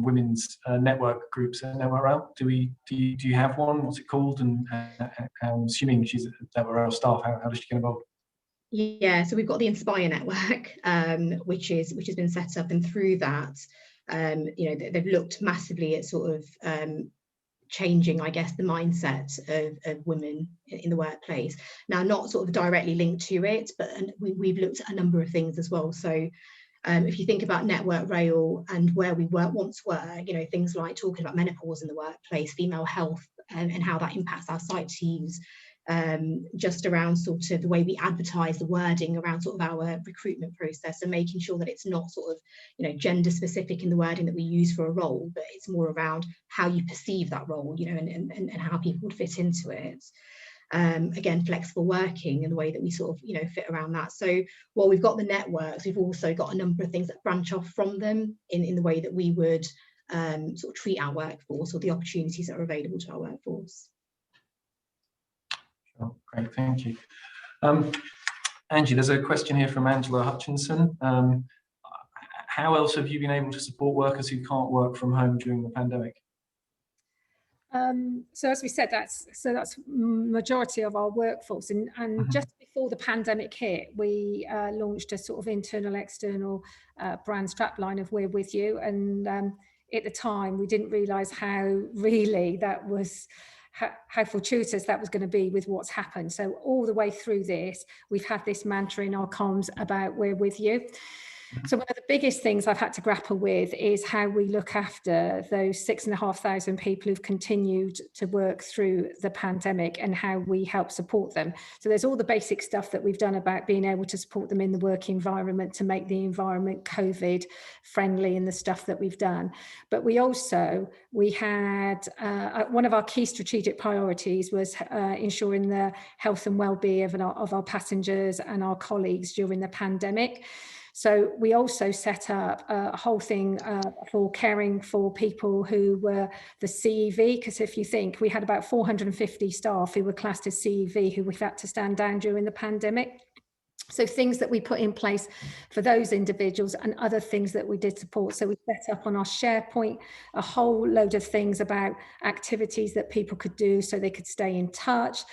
women's network groups and Network Rail. Do you have one? What's it called? And I'm assuming she's a Network Rail staff. How does she get involved? Yeah, so we've got the Inspire network, which has been set up, and through that, you know, they've looked massively at sort of changing, I guess, the mindset of women in the workplace. Now, not sort of directly linked to it, but we've looked at a number of things as well. So if you think about Network Rail and where we once were, you know, things like talking about menopause in the workplace, female health, and how that impacts our site teams, just around sort of the way we advertise, the wording around sort of our recruitment process, and making sure that it's not sort of, you know, gender specific in the wording that we use for a role, but it's more around how you perceive that role, you know, and how people would fit into it. Again, flexible working and the way that we sort of, you know, fit around that. So while we've got the networks, we've also got a number of things that branch off from them in the way that we would sort of treat our workforce, or the opportunities that are available to our workforce. Oh, great, thank you. Angie, there's a question here from Angela Hutchinson. How else have you been able to support workers who can't work from home during the pandemic? So as we said, that's majority of our workforce, and just before the pandemic hit, we launched a sort of internal external brand strapline of "We're with you," and at the time we didn't realise how really that was how fortuitous that was going to be with what's happened. So all the way through this, we've had this mantra in our comms about "We're with you." So one of the biggest things I've had to grapple with is how we look after those 6,500 people who've continued to work through the pandemic, and how we help support them. So there's all the basic stuff that we've done about being able to support them in the work environment, to make the environment COVID friendly, and the stuff that we've done. But we had one of our key strategic priorities was ensuring the health and well-being of our passengers and our colleagues during the pandemic. So we also set up a whole thing for caring for people who were the CEV, because if you think, we had about 450 staff who were classed as CEV who we've had to stand down during the pandemic. So things that we put in place for those individuals, and other things that we did support. So we set up on our SharePoint a whole load of things about activities that people could do so they could stay in touch,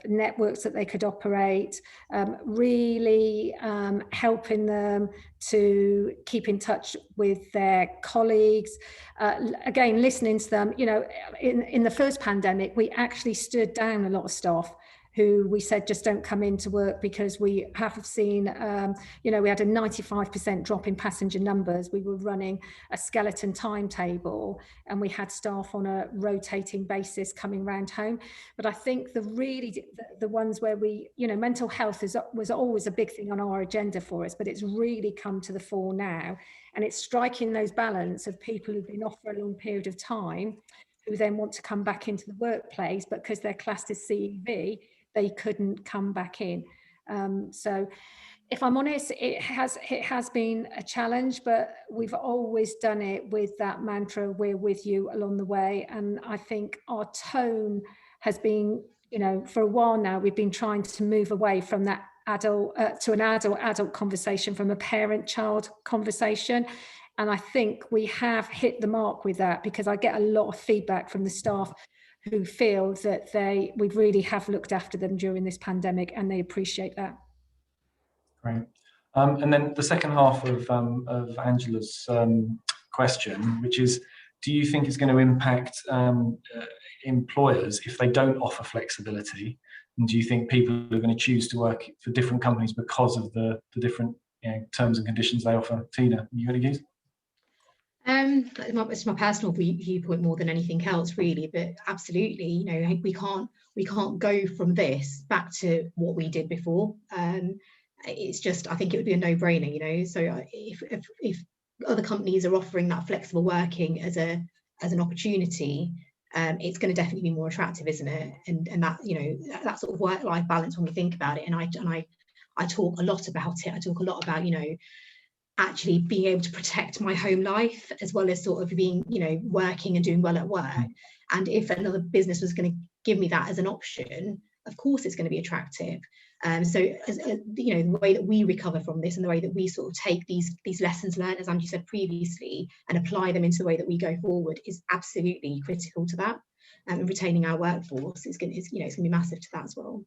networks that they could operate, really helping them to keep in touch with their colleagues. Again, listening to them. You know, in the first pandemic, we actually stood down a lot of staff who we said just don't come into work, because we have seen, you know, we had a 95% drop in passenger numbers. We were running a skeleton timetable, and we had staff on a rotating basis coming round home. But I think the ones where we, you know, mental health was always a big thing on our agenda for us, but it's really come to the fore now. And it's striking those balance of people who've been off for a long period of time, who then want to come back into the workplace, but because they're classed as CEV, they couldn't come back in. So if I'm honest, it has been a challenge, but we've always done it with that mantra, "We're with you," along the way. And I think our tone has been, you know, for a while now, we've been trying to move away from that adult to an adult conversation, from a parent-child conversation. And I think we have hit the mark with that, because I get a lot of feedback from the staff who feel that we really have looked after them during this pandemic, and they appreciate that. Great. And then the second half of Angela's question, which is, do you think it's going to impact employers if they don't offer flexibility? And do you think people are going to choose to work for different companies because of the different, you know, terms and conditions they offer? Tina, you going to use? It's my personal viewpoint more than anything else, really, but absolutely, you know, we can't go from this back to what we did before. It's just, I think it would be a no-brainer, you know. So if other companies are offering that flexible working as an opportunity, it's going to definitely be more attractive, isn't it? And that, you know, that sort of work-life balance, when we think about it, and I talk a lot about it. I talk a lot about, you know, actually being able to protect my home life, as well as sort of being, you know, working and doing well at work. And if another business was going to give me that as an option, of course it's going to be attractive. So you know, the way that we recover from this and the way that we sort of take these lessons learned, as Angie said previously, and apply them into the way that we go forward is absolutely critical to that. And retaining our workforce is going to, you know, it's going to be massive to that as well.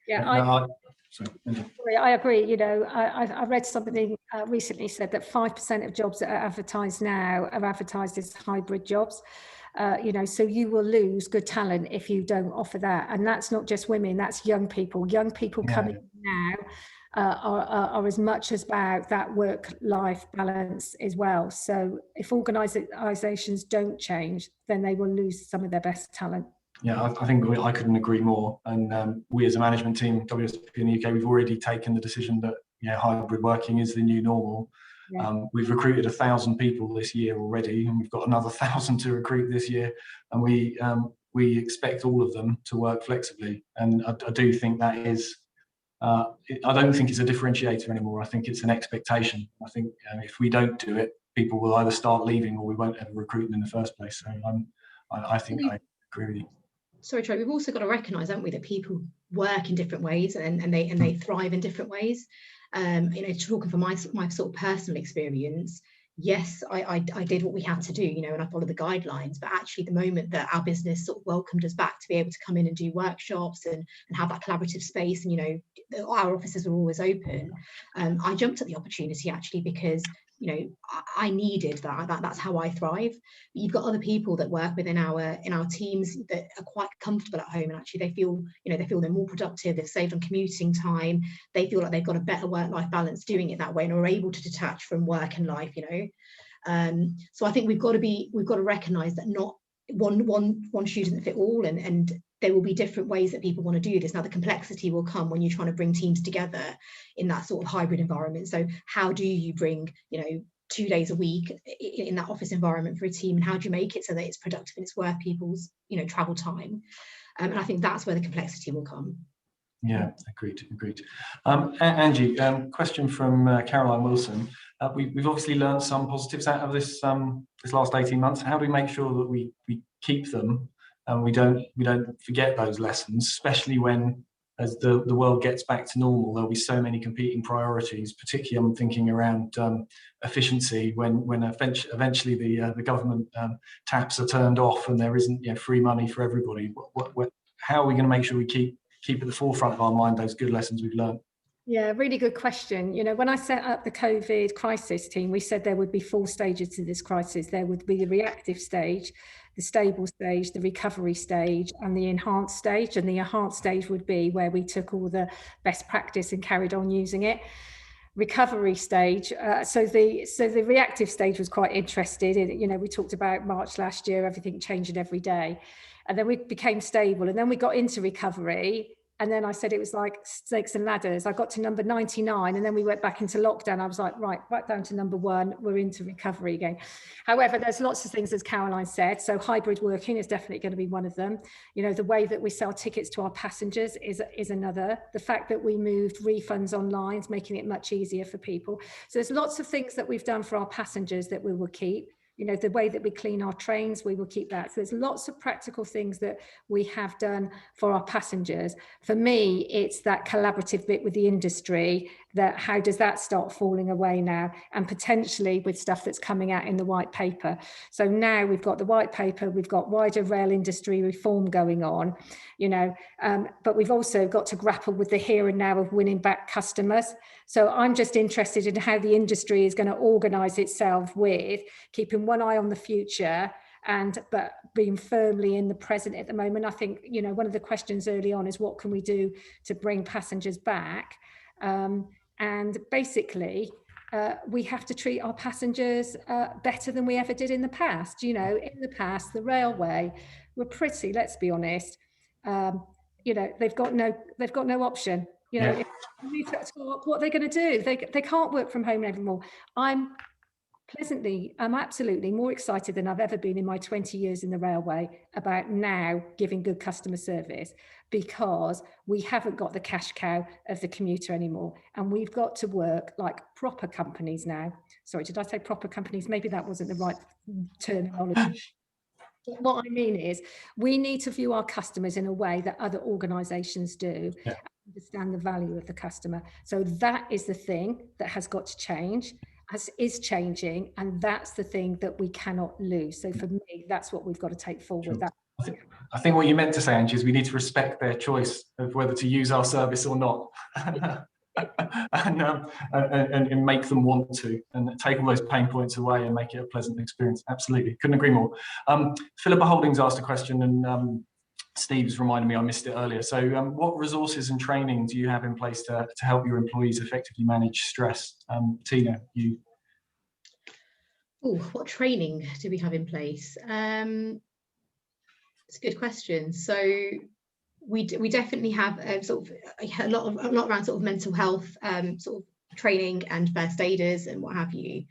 Yeah, I agree. You know, I read something recently said that 5% of jobs that are advertised now are advertised as hybrid jobs. You know, so you will lose good talent if you don't offer that. And that's not just women, that's young people. Young people coming now are as much as about that work-life balance as well. So if organisations don't change, then they will lose some of their best talent. Yeah, I think I couldn't agree more. And we as a management team, WSP in the UK, we've already taken the decision that hybrid working is the new normal. Yeah. We've recruited 1,000 people this year already, and we've got another 1,000 to recruit this year. And we expect all of them to work flexibly. And I do think that is, I don't think it's a differentiator anymore. I think it's an expectation. I think if we don't do it, people will either start leaving or we won't ever recruit them in the first place. So I think I agree with you. Sorry, Troy, we've also got to recognise, haven't we, that people work in different ways and they thrive in different ways. You know, talking from my sort of personal experience, yes, I did what we had to do, you know, and I followed the guidelines. But actually, the moment that our business sort of welcomed us back to be able to come in and do workshops and have that collaborative space, and, you know, our offices were always open, I jumped at the opportunity actually because, you know, I needed that. That's how I thrive. But you've got other people that work within our teams that are quite comfortable at home, and actually they feel they're more productive. They've saved on commuting time. They feel like they've got a better work-life balance doing it that way, and are able to detach from work and life. You know, so I think we've got to recognise that not one shoe doesn't fit all, and there will be different ways that people want to do this. Now, the complexity will come when you're trying to bring teams together in that sort of hybrid environment. So how do you bring, you know, 2 days a week in that office environment for a team, and how do you make it so that it's productive and it's worth people's, you know, travel time? And I think that's where the complexity will come. Yeah, agreed. Angie, question from Caroline Wilson. We've obviously learned some positives out of this last 18 months. How do we make sure that we keep them and we don't forget those lessons, especially when, as the world gets back to normal, there'll be so many competing priorities, particularly I'm thinking around efficiency when eventually the government taps are turned off and there isn't free money for everybody. How are we going to make sure we keep at the forefront of our mind those good lessons we've learned? Yeah, really good question. You know, when I set up the COVID crisis team, we said there would be 4 stages to this crisis. There would be the reactive stage, the stable stage, the recovery stage, and the enhanced stage. And the enhanced stage would be where we took all the best practice and carried on using it. Recovery stage. So the reactive stage was quite interested in, you know, we talked about March last year, everything changing every day. And then we became stable, and then we got into recovery. And then I said it was like snakes and ladders. I got to number 99, and then we went back into lockdown. I was like, right back down to number 1. We're into recovery again. However, there's lots of things, as Caroline said. So hybrid working is definitely going to be one of them. You know, the way that we sell tickets to our passengers is another. The fact that we moved refunds online is making it much easier for people. So there's lots of things that we've done for our passengers that we will keep. You know, the way that we clean our trains, we will keep that. So there's lots of practical things that we have done for our passengers. For me, it's that collaborative bit with the industry, that how does that start falling away now, and potentially with stuff that's coming out in the white paper. So now we've got the white paper, we've got wider rail industry reform going on, you know, but we've also got to grapple with the here and now of winning back customers. So I'm just interested in how the industry is going to organise itself with keeping one eye on the future but being firmly in the present at the moment. I think, you know, one of the questions early on is what can we do to bring passengers back? And basically, we have to treat our passengers better than we ever did in the past. You know, in the past, the railway were pretty, let's be honest, you know, they've got no option. You know, what they're going to do, they can't work from home anymore. I'm absolutely more excited than I've ever been in my 20 years in the railway about now giving good customer service, because we haven't got the cash cow of the commuter anymore, and we've got to work like proper companies now. Sorry, did I say proper companies? Maybe that wasn't the right terminology. What I mean is, we need to view our customers in a way that other organisations do, Yeah. understand the value of the customer. So that is the thing that has got to change, as is changing, and that's the thing that we cannot lose. So for me, that's what we've got to take forward. Sure. I think what you meant to say, Angie, is we need to respect their choice of whether to use our service or not. and make them want to, and take all those pain points away and make it a pleasant experience. Absolutely, couldn't agree more. Philippa Holdings asked a question, and Steve's reminded me I missed it earlier. So what resources and training do you have in place to help your employees effectively manage stress? Tina, you. Oh, what training do we have in place? It's a good question. So we definitely have sort of a lot around sort of mental health sort of training and first aiders and what have you.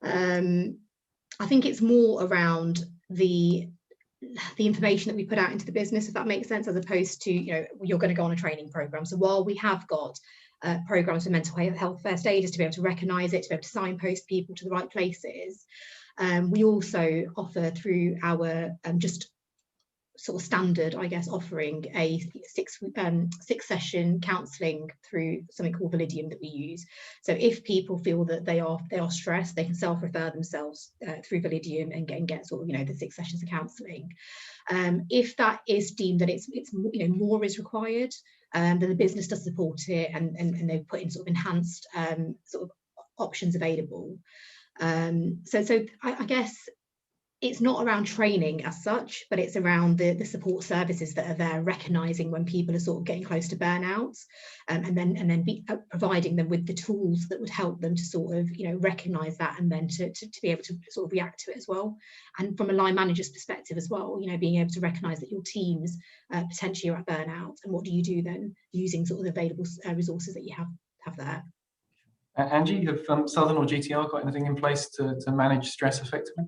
I think it's more around the information that we put out into the business, if that makes sense, as opposed to, you know, you're going to go on a training program. So while we have got programs for mental health first aiders to be able to recognise it, to be able to signpost people to the right places, we also offer through our just sort of standard, I guess, offering a six session counselling through something called Validium that we use. So if people feel that they are stressed, they can self-refer themselves through Validium and get sort of, you know, the 6 sessions of counselling. If that is deemed that it's you know, more is required, then the business does support it, and they put in sort of enhanced sort of options available. So I guess it's not around training as such, but it's around the support services that are there, recognising when people are sort of getting close to burnouts, and then providing them with the tools that would help them to sort of, you know, recognise that, and then to be able to sort of react to it as well. And from a line manager's perspective as well, you know, being able to recognise that your teams potentially are at burnout, and what do you do then using sort of the available resources that you have there. Angie, have Southern or GTR got anything in place to manage stress effectively?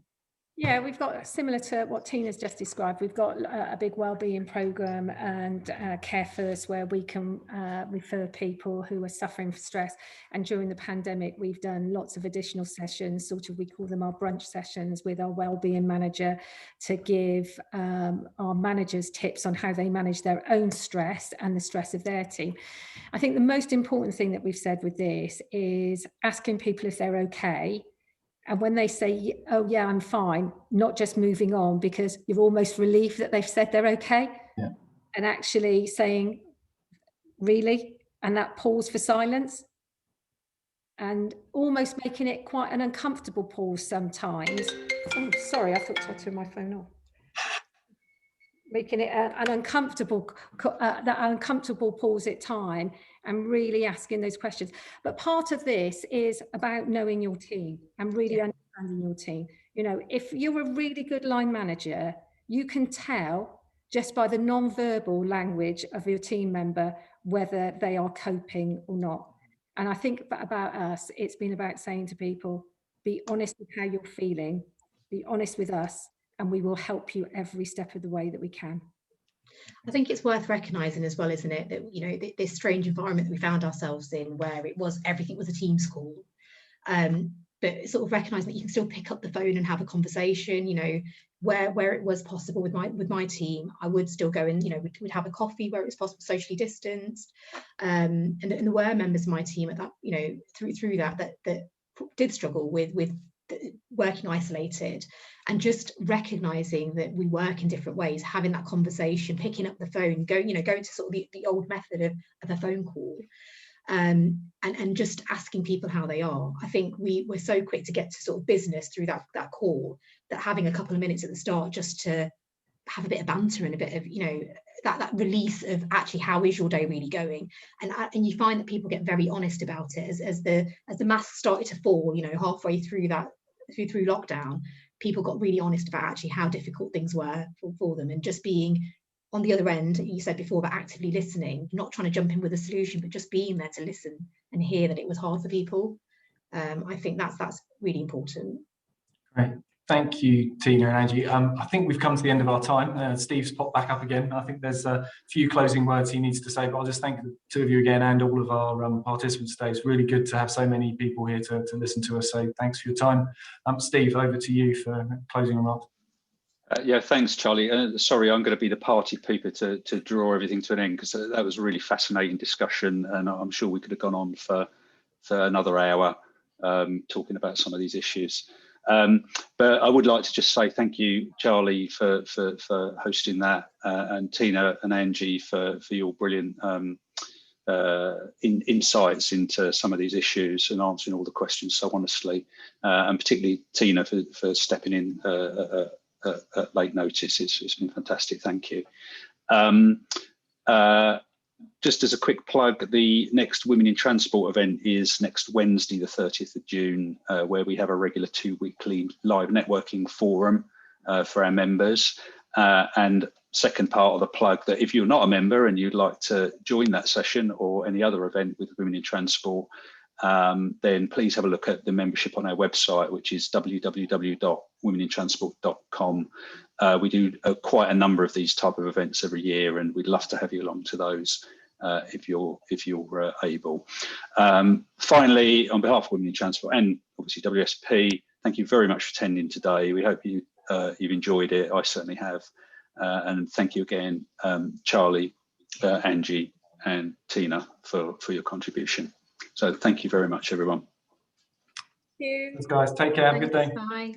Yeah, we've got, similar to what Tina's just described, we've got a big wellbeing programme and Care First, where we can refer people who are suffering from stress. And during the pandemic, we've done lots of additional sessions, sort of, we call them our brunch sessions, with our wellbeing manager, to give our managers tips on how they manage their own stress and the stress of their team. I think the most important thing that we've said with this is asking people if they're okay. And when they say, oh yeah, I'm fine, not just moving on, because you're almost relieved that they've said they're okay. Yeah. And actually saying, really? And that pause for silence, and almost making it quite an uncomfortable pause sometimes. Oh, sorry, I thought I turned my phone off. Making it an uncomfortable pause at time, and really asking those questions. But part of this is about knowing your team and really understanding your team. You know, if you're a really good line manager, you can tell just by the non-verbal language of your team member whether they are coping or not. And I think about us, it's been about saying to people, be honest with how you're feeling, be honest with us, and we will help you every step of the way that we can. I think it's worth recognising as well, isn't it, that, you know, this strange environment that we found ourselves in, where everything was a Teams call, but sort of recognising that you can still pick up the phone and have a conversation. You know, where it was possible with my team, I would still go and, you know, we'd have a coffee where it was possible, socially distanced, and there were members of my team at that, you know, through that did struggle with working isolated, and just recognizing that we work in different ways, having that conversation, picking up the phone, going to sort of the old method of a phone call, and just asking people how they are. I think we're so quick to get to sort of business through that call, that having a couple of minutes at the start just to have a bit of banter and a bit of, you know, that release of actually, how is your day really going, and you find that people get very honest about it as the masks started to fall, you know, halfway through lockdown. People got really honest about actually how difficult things were for them, and just being on the other end, you said before, about actively listening, not trying to jump in with a solution, but just being there to listen and hear that it was hard for people. I think that's really important. Great. Thank you, Tina and Angie. I think we've come to the end of our time. Steve's popped back up again. I think there's a few closing words he needs to say, but I'll just thank the two of you again, and all of our participants today. It's really good to have so many people here to listen to us, so thanks for your time. Steve, over to you for closing remarks. Yeah, thanks, Charlie. Sorry, I'm going to be the party pooper to draw everything to an end, because that was a really fascinating discussion, and I'm sure we could have gone on for another hour talking about some of these issues. But I would like to just say thank you, Charlie, for hosting that, and Tina and Angie for your brilliant insights into some of these issues and answering all the questions so honestly, and particularly Tina for stepping in at late notice. It's been fantastic. Thank you. Just as a quick plug, the next Women in Transport event is next Wednesday, the 30th of June, where we have a regular 2-weekly live networking forum for our members. And second part of the plug, that if you're not a member and you'd like to join that session or any other event with Women in Transport, then please have a look at the membership on our website, which is www.womenintransport.com. We do quite a number of these type of events every year, and we'd love to have you along to those if you're able. Finally, on behalf of Women in Transport and obviously WSP, thank you very much for attending today. We hope you've enjoyed it. I certainly have. And thank you again, Charlie, Angie, and Tina for your contribution. So thank you very much, everyone. Thank you. Thanks, guys. Take care. Have a good day. Bye.